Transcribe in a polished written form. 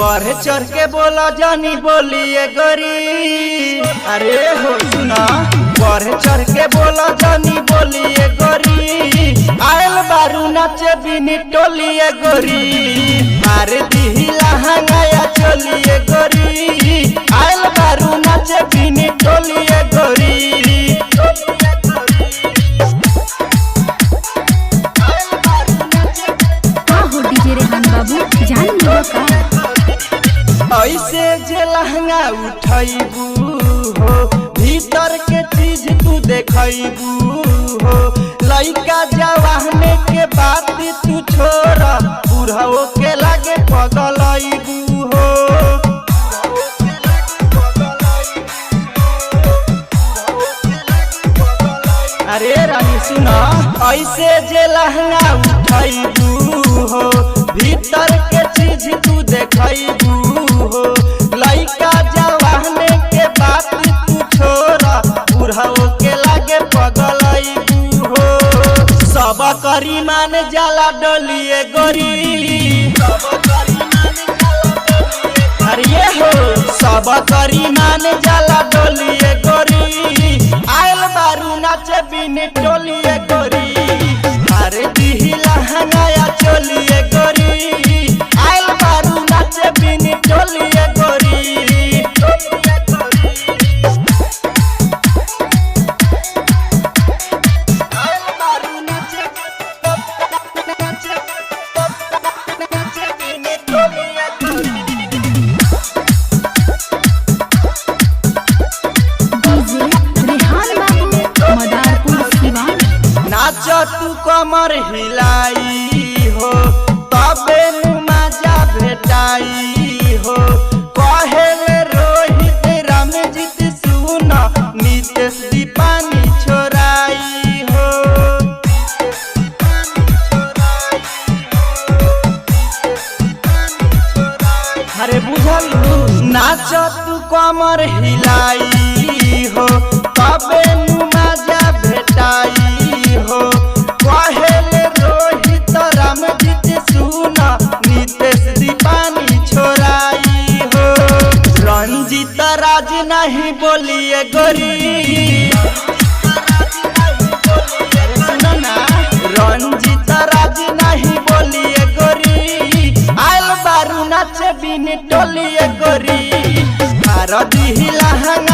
बढ़ चढ़ के बोला जानी बोलिए गोरी। अरे हो सुना, बढ़ चढ़ के बोला जानी बोलिए गोरी। आयल बारू नाचे बिनी टोलिए गोरी। मार दी लहंगाया चलिए गोरी। आयल बारू नाचे बिनी टोलिए गोरी। ऐसे जे लहंगा उठैबू हो, भीतर के चीज तू देखैबू हो। लइका जवाने के बात तू छोड़ा, बुढ़ाओ के लागे पगलैबू हो। अरे रानी सुना, ऐसे जे लहंगा उठैबू हो, भीतर के चीज तू देखैबू हो। लइका जवाने के बात तू छोड़ा, बुढ़ाओ के लागे पगलैबू हो। सब करी मान जाला डोलिए गोरी। अरे हो, सब करी मान जाला डोलिए गोरी। आयल बारू नाचे बिनी टोलिए गोरी। अरे दी लहंगाया चोलिए गोरी। आयल बारू नाचे बिनी टोलिए गोरी। नाच तू कमर हिलाई हो, तबे मजा भेटाई हो। कहे रोहित रामजीत सुन, नीतीश दीपानी छोराई हो। अरे बुझलू, नाच तू कमर हिलाई हो, तबे मजा भेटाई हो। कहे रोहित रामजीत सुन, नीतीश दीपानी छोराई हो। रंजीत राज नहीं बोलिए गोरी। रंजीत राज नहीं बोलिए गोरी। आयल बारू नाचे बिनी टोलिए गोरी। मार दी लहंगा